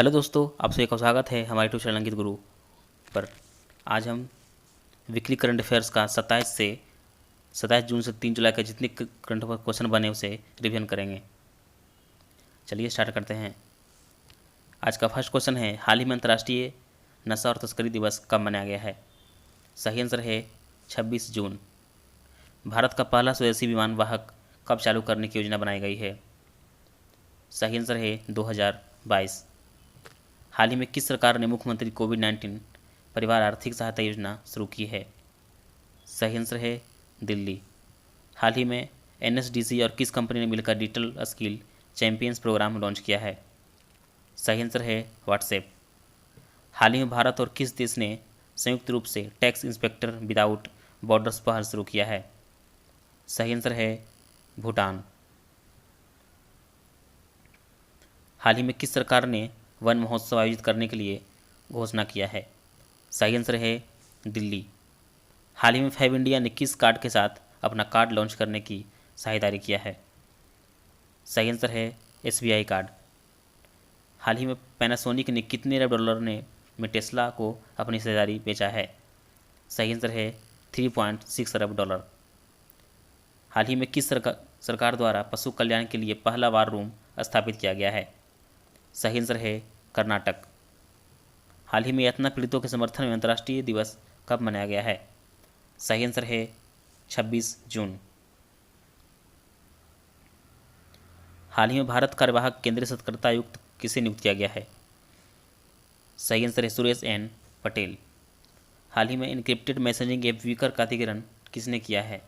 Hello दोस्तों, आप सभी का स्वागत है हमारे ट्यूशन अंकित गुरु पर। आज हम वीकली करंट अफेयर्स का 27 जून से 3 जुलाई का जितने करंट अफेयर क्वेश्चन बने उसे रिवीजन करेंगे। चलिए स्टार्ट करते हैं। आज का फर्स्ट क्वेश्चन है, हाल ही में अंतर्राष्ट्रीय नशा और तस्करी दिवस कब मनाया गया है? सही आंसर है 26 जून। भारत का पहला स्वदेशी विमान वाहक कब चालू करने की योजना बनाई गई है? सही आंसर है 2022। हाल ही में किस सरकार ने मुख्यमंत्री कोविड-19 परिवार आर्थिक सहायता योजना शुरू की है? सही आंसर है दिल्ली। हाल ही में एनएसडीसी और किस कंपनी ने मिलकर digital skill champions program launch किया है? सही आंसर है व्हाट्सएप। हाल ही में भारत और किस देश ने संयुक्त रूप से टैक्स इंस्पेक्टर विदाउट बॉर्डर्स पहल शुरू किया है? सही आंसर है भूटान। हाल ही में किस सरकार ने वन महोत्सव आयोजित करने के लिए घोषणा किया है? सही आंसर है दिल्ली। हाल ही में फैब इंडिया ने किस कार्ड के साथ अपना कार्ड लॉन्च करने की साझेदारी किया है? सही आंसर है एसबीआई कार्ड। हाल ही में पैनासोनिक ने कितने अरब डॉलर में टेस्ला को अपनी हिस्सेदारी बेचा है? सही आंसर है 3.6 अरब डॉलर। हाल ही में किस सरकार द्वारा पशु कल्याण के लिए पहला वार रूम स्थापित किया गया है? सही आंसर है कर्नाटक। हाल ही में यातना पीड़ितों के समर्थन में अंतर्राष्ट्रीय दिवस कब मनाया गया है? सही आंसर है 26 जून। हाल ही में भारत कार्यवाहक केंद्रीय सतर्कता आयुक्त किसे नियुक्त किया गया है? सही आंसर है सुरेश एन पटेल। हाल ही में इनक्रिप्टेड मैसेजिंग ऐप वीकर का अधिग्रहण किसने किया है?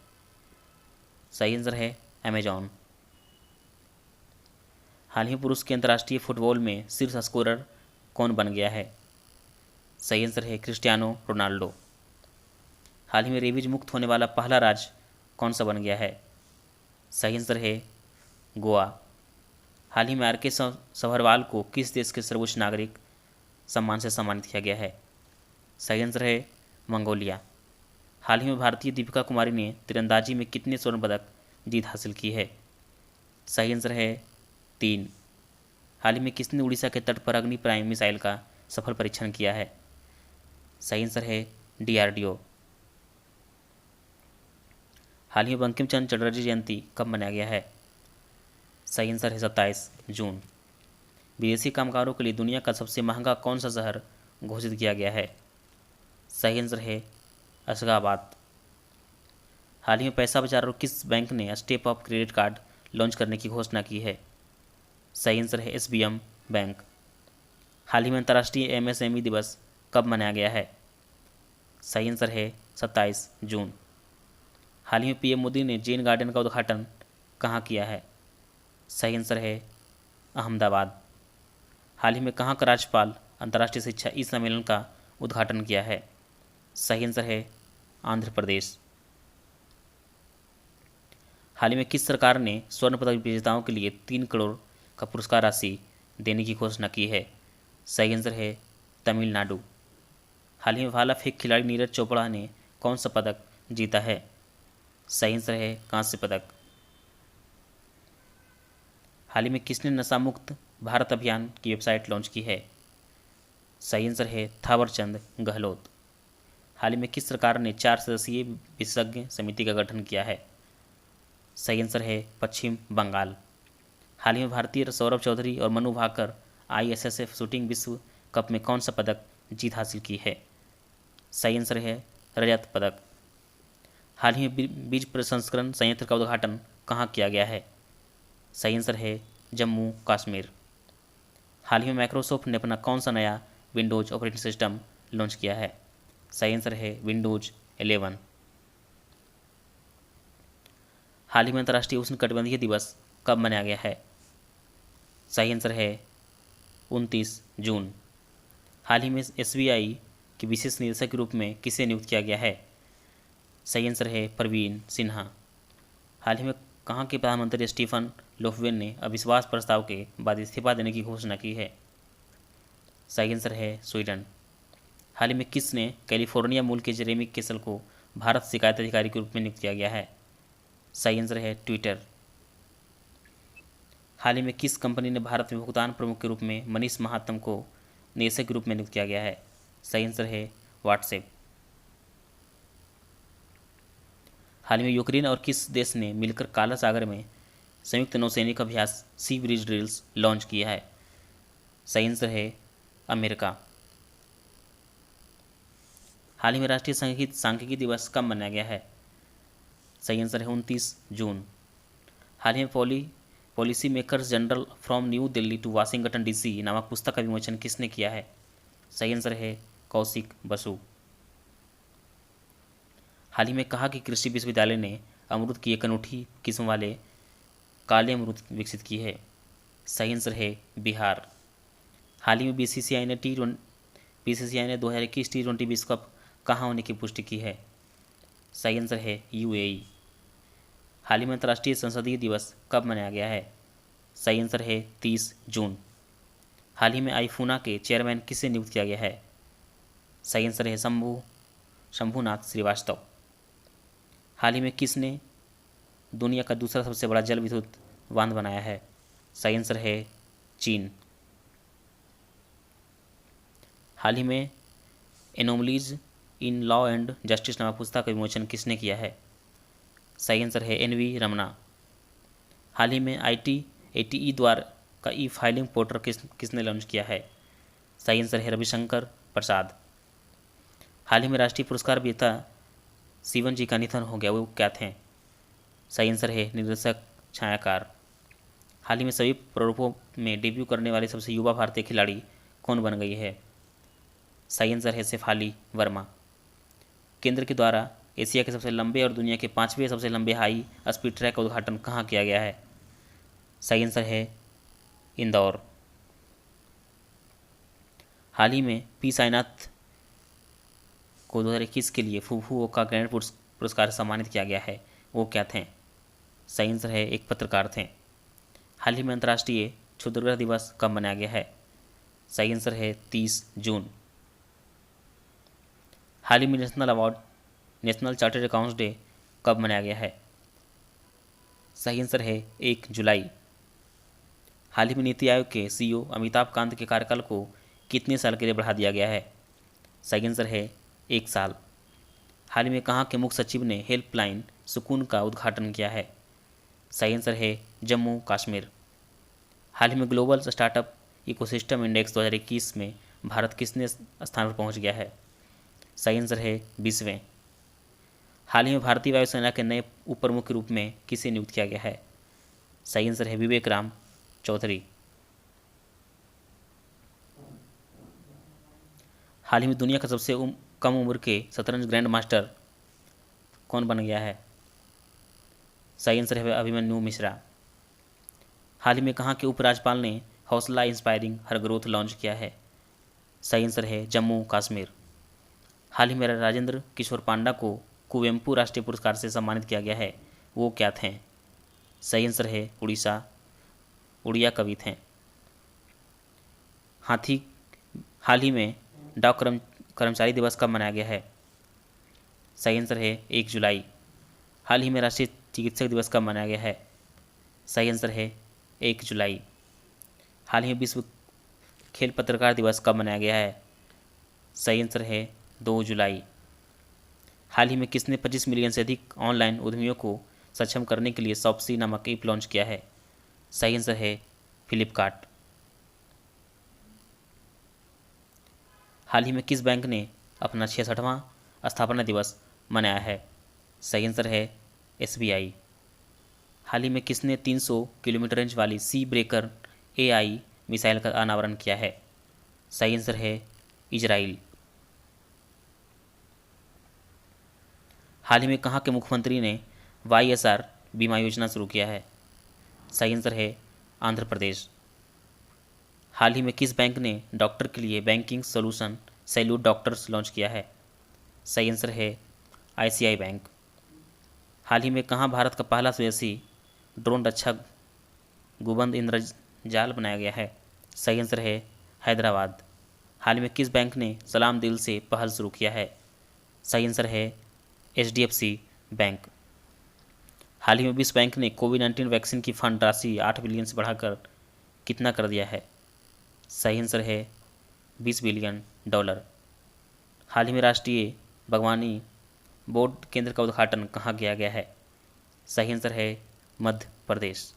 सही आंसर है अमेजॉन। हाल ही में पुरुष के अंतर्राष्ट्रीय फुटबॉल में शीर्ष स्कोरर कौन बन गया है? सही आंसर है क्रिस्टियानो रोनाल्डो। हाल ही में रेबीज मुक्त होने वाला पहला राज्य कौन सा बन गया है? सही आंसर है गोवा। हाल ही में आर के सभरवाल को किस देश के सर्वोच्च नागरिक सम्मान से सम्मानित किया गया है? सही आंसर है मंगोलिया। हाल ही में भारतीय दीपिका कुमारी ने तीरंदाजी में कितने स्वर्ण पदक जीत हासिल की है? सही आंसर है 3। हाल ही में किसने उड़ीसा के तट पर अग्नि प्राइम मिसाइल का सफल परीक्षण किया है? सही आंसर है डीआरडीओ। हाल ही में बंकिम चंद्र चटर्जी जयंती कब मनाया गया है? सही आंसर है 27 जून। विदेशी कामगारों के लिए दुनिया का सबसे महंगा कौन सा शहर घोषित किया गया है? सही आंसर है अशगाबाद। हाल ही में पैसा बाजार और किस बैंक ने step up credit card launch करने की घोषणा की है? सही आंसर है एसबीएम बैंक। हाल ही में अंतर्राष्ट्रीय एमएसएमई दिवस कब मनाया गया है? सही आंसर है 27 जून। हाल ही में पीएम मोदी ने जैन गार्डन का उद्घाटन कहाँ किया है? सही आंसर है अहमदाबाद। हाल ही में कहाँ का राज्यपाल अंतर्राष्ट्रीय शिक्षा ई सम्मेलन का उद्घाटन किया है? सही आंसर है आंध्र प्रदेश। हाल ही में किस सरकार ने स्वर्ण पदक विजेताओं के लिए 3 करोड़ का पुरस्कार राशि देने की घोषणा की है? सही आंसर है तमिलनाडु। हाल ही में भाला फेंक खिलाड़ी नीरज चोपड़ा ने कौन सा पदक जीता है? सही आंसर है कांस्य पदक। हाल ही में किसने नशा मुक्त भारत अभियान की वेबसाइट लॉन्च की है? सही आंसर है थावरचंद गहलोत। हाल ही में किस सरकार ने 4 सदस्यीय विशेषज्ञ समिति का गठन किया है? सही आंसर है पश्चिम बंगाल। हाल ही में भारतीय सौरभ चौधरी और मनु भाकर आईएसएसएफ शूटिंग विश्व कप में कौन सा पदक जीत हासिल की है? सही आंसर है रजत पदक। हाल ही में बीज प्रसंस्करण संयंत्र का उद्घाटन कहाँ किया गया है? सही आंसर है जम्मू कश्मीर। हाल ही में माइक्रोसॉफ्ट ने अपना कौन सा नया विंडोज ऑपरेटिंग सिस्टम लॉन्च किया है? सही आंसर है विंडोज 11। हाल ही में अंतर्राष्ट्रीय उष्णकटिबंधीय दिवस कब मनाया गया है? सही आंसर है 29 जून। हाल ही में एसबीआई के विशेष निदेशक के रूप में किसे नियुक्त किया गया है? सही आंसर है प्रवीण सिन्हा। हाल ही में कहाँ के प्रधानमंत्री स्टीफन लोफवेन ने अविश्वास प्रस्ताव के बाद इस्तीफा देने की घोषणा की है? सही आंसर है स्वीडन। हाल ही में किसने कैलिफोर्निया मूल के जेरेमी केसल को भारत शिकायत अधिकारी के रूप में नियुक्त किया गया है? सही आंसर है ट्विटर। हाल ही में किस कंपनी ने भारत में भुगतान प्रमुख के रूप में मनीष महात्म को निदेशक के रूप में नियुक्त किया गया है? सही आंसर है व्हाट्सएप। हाल ही में यूक्रेन और किस देश ने मिलकर काला सागर में संयुक्त नौसैनिक अभ्यास सी ब्रिज ड्रिल्स लॉन्च किया है? सही आंसर है अमेरिका। हाल ही में राष्ट्रीय सांख्यिकी दिवस कब मनाया गया है? सही आंसर है 29 जून। हाल ही में policy makers general from New Delhi to Washington DC नामक पुस्तक का विमोचन किसने किया है? सही आंसर है कौशिक बसु। हाल ही में कहा कि कृषि विश्वविद्यालय ने अमरूद की एक अनूठी किस्म वाले काले अमरूद विकसित की है? सही आंसर है बिहार। हाल ही में बीसीसीआई ने 2021 T20 विश्व कप कहाँ होने की पुष्टि की है? सही आंसर है यूएई। हाल ही में अंतर्राष्ट्रीय संसदीय दिवस कब मनाया गया है? सही आंसर है 30 जून। हाल ही में आईफूना के चेयरमैन किसे नियुक्त किया गया है? सही आंसर है शंभुनाथ श्रीवास्तव। हाल ही में किसने दुनिया का दूसरा सबसे बड़ा जल विद्युत बांध बनाया है? सही आंसर है चीन। हाल ही में anomalies in law and justice नामक पुस्तक का विमोचन किसने किया है? सही आंसर है NV रमना। हाल ही में ATE द्वारा का ई फाइलिंग पोर्टल किसने लॉन्च किया है? सही आंसर है रविशंकर प्रसाद। हाल ही में राष्ट्रीय पुरस्कार विजेता शिवन जी का निधन हो गया, वो क्या थे? सही आंसर है निर्देशक छायाकार। हाल ही में सभी प्रारूपों में डेब्यू करने वाली सबसे युवा भारतीय खिलाड़ी कौन बन गई है? सही आंसर है शेफाली वर्मा। केंद्र के द्वारा एशिया के सबसे लंबे और दुनिया के 5वें सबसे लंबे हाई स्पीड ट्रैक का उद्घाटन कहाँ किया गया है? सही आंसर है इंदौर। हाल ही में पी साईनाथ को 2021 के लिए फुफुओ का ग्रैंड पुरस्कार से सम्मानित किया गया है, वो क्या थे? सही आंसर है एक पत्रकार थे। हाल ही में अंतर्राष्ट्रीय क्षुद्रग्रह दिवस कब मनाया गया है? सही आंसर है 30 जून। हाल ही में नेशनल चार्टर्ड अकाउंट्स डे कब मनाया गया है? सही आंसर है 1 जुलाई। हाल ही में नीति आयोग के CEO अमिताभ कांत के कार्यकाल को कितने साल के लिए बढ़ा दिया गया है? सही आंसर है 1 साल। हाल ही में कहाँ के मुख्य सचिव ने हेल्पलाइन सुकून का उद्घाटन किया है? सही आंसर है जम्मू कश्मीर। हाल ही में ग्लोबल स्टार्टअप इकोसिस्टम इंडेक्स 2021 में भारत किसने स्थान पर पहुंच गया है? सही आंसर है 20वें। हाल ही में भारतीय वायुसेना के नए उप प्रमुख के रूप में किसे नियुक्त किया गया है? सही आंसर है विवेक राम चौधरी। हाल ही में दुनिया का सबसे कम उम्र के शतरंज ग्रैंड मास्टर कौन बन गया है? सही आंसर है अभिमन्यु मिश्रा। हाल ही में कहाँ के उपराज्यपाल ने हौसला इंस्पायरिंग हर ग्रोथ लॉन्च किया है? सही आंसर है जम्मू कश्मीर। हाल ही में राजेंद्र किशोर पांडा को कुवेम्पू राष्ट्रीय पुरस्कार से सम्मानित किया गया है, वो क्या थे? सही आंसर है उड़िया कवि थे। हाल ही में डाक कर्मचारी दिवस कब मनाया गया है? सही आंसर है 1 जुलाई। हाल ही में राष्ट्रीय चिकित्सक दिवस कब मनाया गया है? सही आंसर है 1 जुलाई। हाल ही में विश्व खेल पत्रकार दिवस कब मनाया गया है? सही आंसर है 2 जुलाई। हाल ही में किसने 25 मिलियन से अधिक ऑनलाइन उद्यमियों को सक्षम करने के लिए शॉप्सी नामक ऐप लॉन्च किया है? सही आंसर है फ्लिपकार्ट। हाल ही में किस बैंक ने अपना 66वां स्थापना दिवस मनाया है? सही आंसर है SBI। हाल ही में किसने 300 किलोमीटर रेंज वाली सी ब्रेकर AI मिसाइल का अनावरण किया है? सही आंसर है इजराइल। हाल ही में कहाँ के मुख्यमंत्री ने YSR बीमा योजना शुरू किया है? सही आंसर है आंध्र प्रदेश। हाल ही में किस बैंक ने डॉक्टर के लिए banking solution salute doctors launch किया है? सही आंसर है ICI बैंक। हाल ही में कहाँ भारत का पहला स्वदेशी ड्रोन रक्षा गुबंद इंद्रजाल बनाया गया है? सही आंसर है हैदराबाद। हाल ही में किस बैंक ने सलाम दिल से पहल शुरू किया है? सही आंसर है HDFC बैंक। हाल ही में विश्व बैंक ने कोविड-19 वैक्सीन की फंड राशि 8 बिलियन से बढ़ाकर कितना कर दिया है? सही आंसर है $20 बिलियन। हाल ही में राष्ट्रीय बागवानी बोर्ड केंद्र का उद्घाटन कहाँ किया गया है? सही आंसर है मध्य प्रदेश।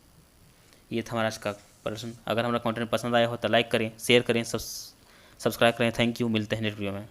ये था हमारा आज का प्रश्न। अगर हमारा कंटेंट पसंद आया हो तो लाइक करें, शेयर करें, सब्सक्राइब करें। Thank you. मिलते हैं नेक्स्ट वीडियो में।